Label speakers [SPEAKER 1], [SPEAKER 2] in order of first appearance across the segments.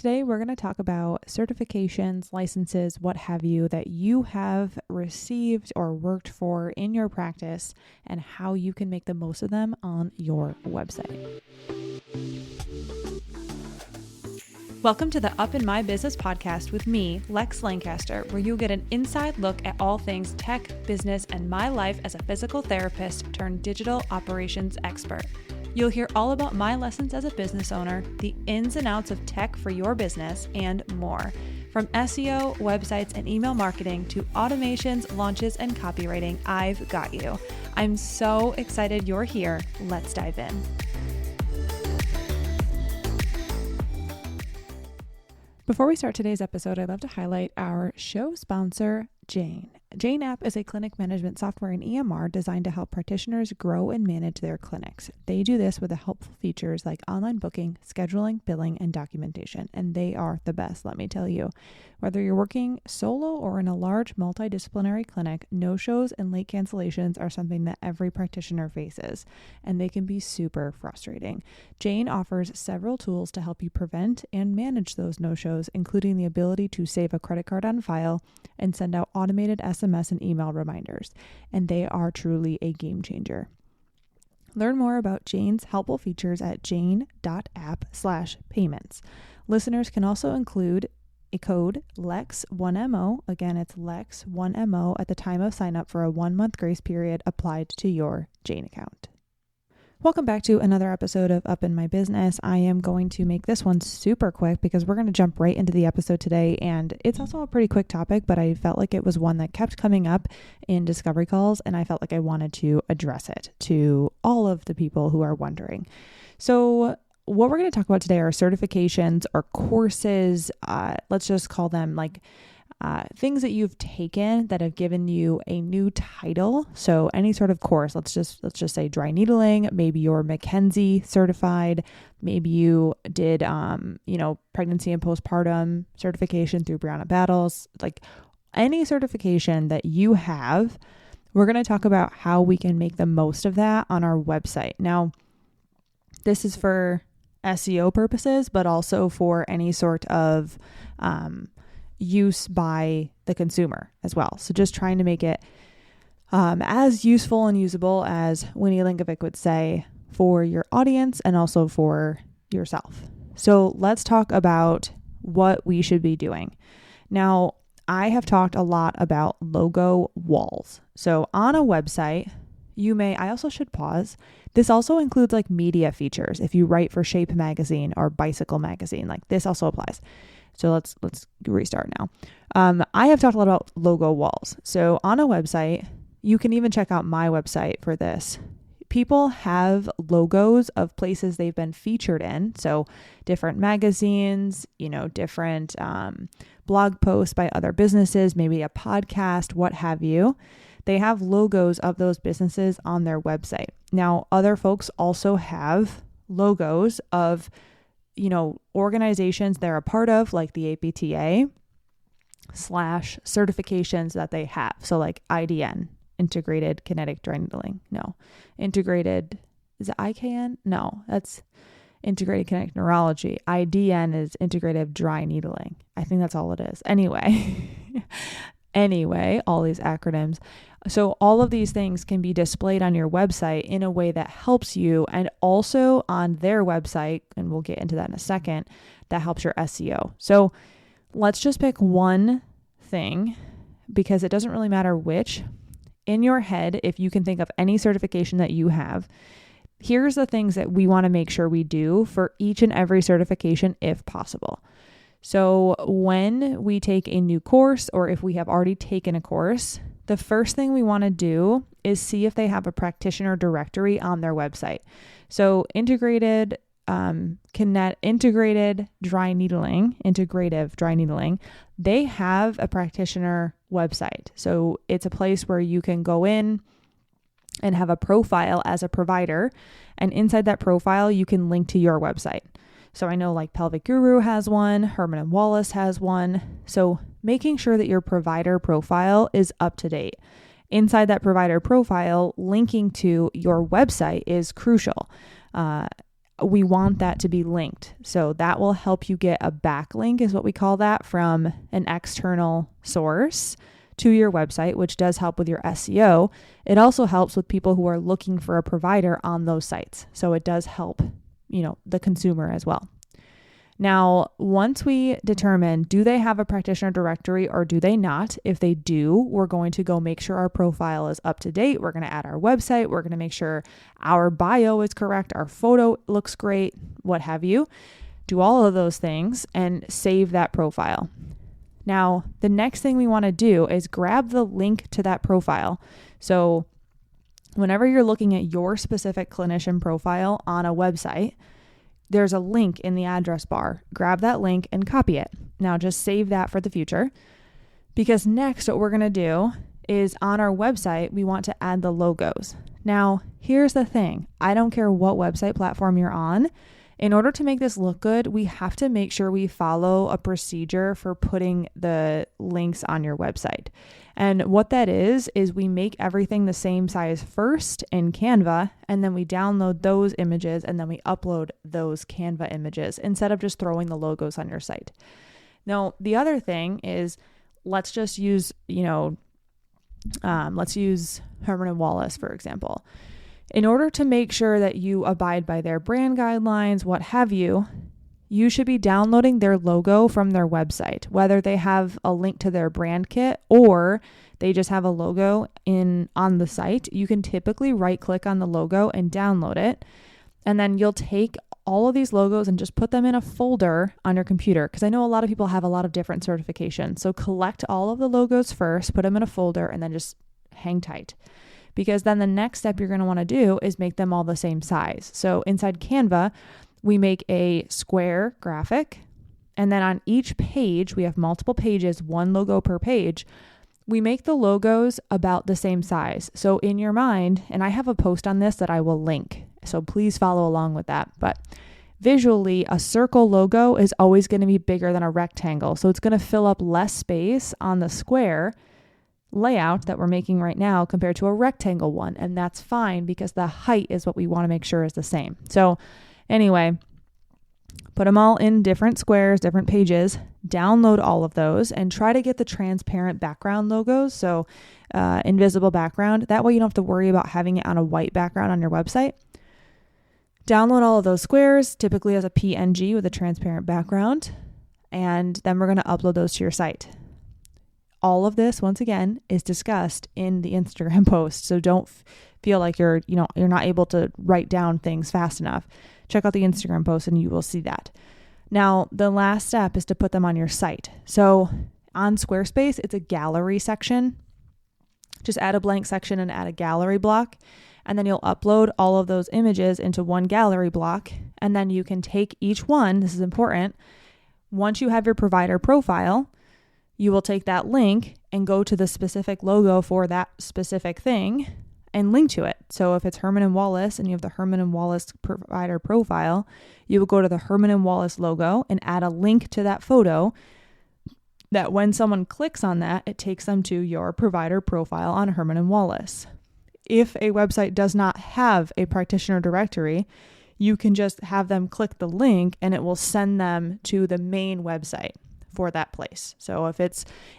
[SPEAKER 1] today we're going to talk about certifications, licenses, what have you, that you have received or worked for in your practice and how you can make the most of them on your website. Welcome to the Up in My Business podcast with me, Lex Lancaster, where you'll get an inside look at all things tech, business, and my life as a physical therapist turned digital operations expert. You'll hear all about my lessons as a business owner, the ins and outs of tech for your business, and more. From SEO, websites, and email marketing to automations, launches, and copywriting, I've got you. I'm so excited you're here. Let's dive in. Before we start today's episode, I'd love to highlight our show sponsor, Jane. Jane app is a clinic management software and EMR designed to help practitioners grow and manage their clinics. They do this with the helpful features like online booking, scheduling, billing, and documentation, and they are the best, let me tell you. Whether you're working solo or in a large multidisciplinary clinic, no-shows and late cancellations are something that every practitioner faces, and they can be super frustrating. Jane offers several tools to help you prevent and manage those no-shows, including the ability to save a credit card on file and send out automated SMS and email reminders, and they are truly a game changer. Learn more about Jane's helpful features at jane.app/payments. Listeners can also include a code LEX1MO. Again, it's LEX1MO at the time of sign up for a 1-month grace period applied to your Jane account. Welcome back to another episode of Up in My Business. I am going to make this one super quick because we're going to jump right into the episode today. And it's also a pretty quick topic, but I felt like it was one that kept coming up in discovery calls. And I felt like I wanted to address it to all of the people who are wondering. So what we're going to talk about today are certifications or courses. Let's just call them like things that you've taken that have given you a new title. So any sort of course, let's just say dry needling, maybe you're McKinsey certified, maybe you did, pregnancy and postpartum certification through Brianna Battles, like any certification that you have, we're going to talk about how we can make the most of that on our website. Now, this is for SEO purposes, but also for any sort of, use by the consumer as well. So just trying to make it as useful and usable as Winnie Linkovic would say for your audience and also for yourself. So let's talk about what we should be doing. Now, I have talked a lot about logo walls. So on a website, I also should pause. This also includes like media features. If you write for Shape Magazine or Bicycle Magazine, like this also applies. So let's restart now. I have talked a lot about logo walls. So on a website, you can even check out my website for this. People have logos of places they've been featured in. So different magazines, different blog posts by other businesses, maybe a podcast, what have you. They have logos of those businesses on their website. Now, other folks also have logos of organizations they're a part of, like the APTA / certifications that they have. So like IDN, Integrated Kinetic Dry Needling. No. Integrated, is it IKN? No, that's Integrated Kinetic Neurology. IDN is Integrative Dry Needling. I think that's all it is. Anyway, all these acronyms. So all of these things can be displayed on your website in a way that helps you, and also on their website, and we'll get into that in a second, that helps your SEO. So let's just pick one thing because it doesn't really matter which. In your head, if you can think of any certification that you have, here's the things that we want to make sure we do for each and every certification if possible. So when we take a new course, or if we have already taken a course, the first thing we want to do is see if they have a practitioner directory on their website. So integrative dry needling, they have a practitioner website. So it's a place where you can go in and have a profile as a provider. And inside that profile, you can link to your website. So I know like Pelvic Guru has one, Herman and Wallace has one. So making sure that your provider profile is up to date. Inside that provider profile, linking to your website is crucial. we want that to be linked. So that will help you get a backlink, is what we call that, from an external source to your website, which does help with your SEO. It also helps with people who are looking for a provider on those sites. So it does help, the consumer as well. Now, once we determine, do they have a practitioner directory or do they not? If they do, we're going to go make sure our profile is up to date. We're going to add our website. We're going to make sure our bio is correct. Our photo looks great, what have you. Do all of those things and save that profile. Now, the next thing we want to do is grab the link to that profile. So whenever you're looking at your specific clinician profile on a website, there's a link in the address bar. Grab that link and copy it. Now just save that for the future, because next what we're going to do is on our website, we want to add the logos. Now, here's the thing. I don't care what website platform you're on. In order to make this look good, we have to make sure we follow a procedure for putting the links on your website. And what that is we make everything the same size first in Canva, and then we download those images, and then we upload those Canva images instead of just throwing the logos on your site. Now, the other thing is, let's just use, let's use Herman & Wallace, for example. In order to make sure that you abide by their brand guidelines, what have you, you should be downloading their logo from their website, whether they have a link to their brand kit or they just have a logo on the site. You can typically right click on the logo and download it. And then you'll take all of these logos and just put them in a folder on your computer. Because I know a lot of people have a lot of different certifications. So collect all of the logos first, put them in a folder, and then just hang tight. Because then the next step you're going to want to do is make them all the same size. So inside Canva, we make a square graphic, and then on each page, we have multiple pages, one logo per page. We make the logos about the same size. So in your mind, and I have a post on this that I will link, so please follow along with that. But visually, a circle logo is always going to be bigger than a rectangle. So it's going to fill up less space on the square layout that we're making right now compared to a rectangle one. And that's fine because the height is what we want to make sure is the same. So anyway, put them all in different squares, different pages, download all of those, and try to get the transparent background logos. So invisible background. That way you don't have to worry about having it on a white background on your website. Download all of those squares, typically as a PNG with a transparent background. And then we're going to upload those to your site. All of this, once again, is discussed in the Instagram post. So don't feel like you're not able to write down things fast enough. Check out the Instagram post and you will see that. Now, the last step is to put them on your site. So on Squarespace, it's a gallery section. Just add a blank section and add a gallery block. And then you'll upload all of those images into one gallery block. And then you can take each one. This is important. Once you have your provider profile, you will take that link and go to the specific logo for that specific thing and link to it. So if it's Herman & Wallace and you have the Herman & Wallace provider profile, you will go to the Herman & Wallace logo and add a link to that photo that when someone clicks on that, it takes them to your provider profile on Herman & Wallace. If a website does not have a practitioner directory, you can just have them click the link and it will send them to the main website for that place. So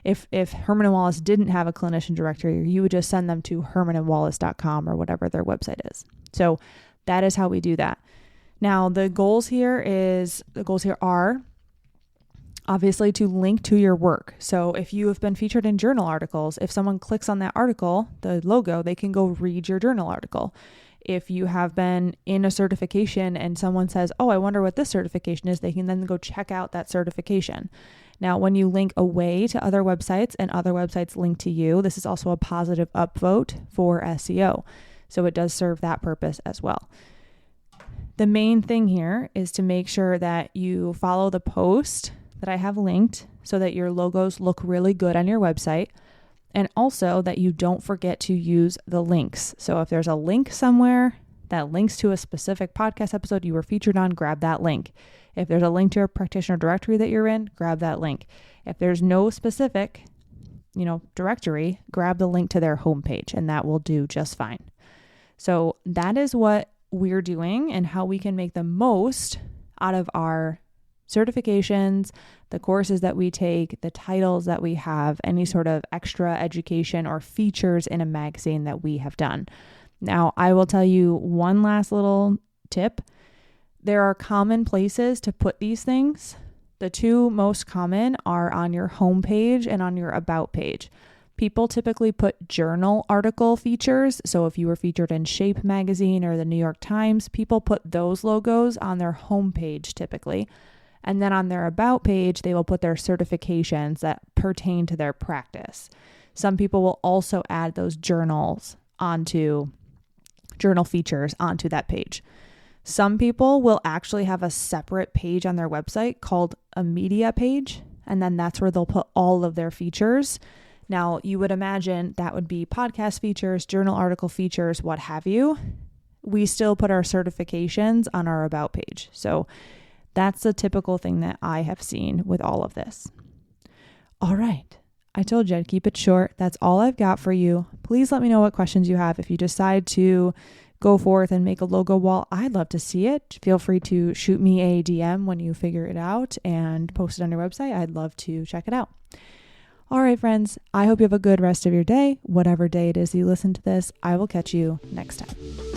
[SPEAKER 1] if Herman & Wallace didn't have a clinician directory, you would just send them to hermanandwallace.com or whatever their website is. So that is how we do that. Now, the goals here are obviously to link to your work. So if you have been featured in journal articles, if someone clicks on that article, the logo, they can go read your journal article. If you have been in a certification and someone says, oh, I wonder what this certification is, they can then go check out that certification. Now, when you link away to other websites and other websites link to you, this is also a positive upvote for SEO. So it does serve that purpose as well. The main thing here is to make sure that you follow the post that I have linked so that your logos look really good on your website. And also that you don't forget to use the links. So if there's a link somewhere that links to a specific podcast episode you were featured on, grab that link. If there's a link to a practitioner directory that you're in, grab that link. If there's no specific, directory, grab the link to their homepage and that will do just fine. So that is what we're doing and how we can make the most out of our certifications, the courses that we take, the titles that we have, any sort of extra education or features in a magazine that we have done. Now, I will tell you one last little tip. There are common places to put these things. The two most common are on your homepage and on your about page. People typically put journal article features. So if you were featured in Shape magazine or the New York Times, people put those logos on their homepage typically. And then on their about page, they will put their certifications that pertain to their practice. Some people will also add those journal features onto that page. Some people will actually have a separate page on their website called a media page, and then that's where they'll put all of their features. Now, you would imagine that would be podcast features, journal article features, what have you. We still put our certifications on our about page. So that's the typical thing that I have seen with all of this. All right. I told you I'd keep it short. That's all I've got for you. Please let me know what questions you have. If you decide to go forth and make a logo wall, I'd love to see it. Feel free to shoot me a DM when you figure it out and post it on your website. I'd love to check it out. All right, friends. I hope you have a good rest of your day. Whatever day it is you listen to this, I will catch you next time.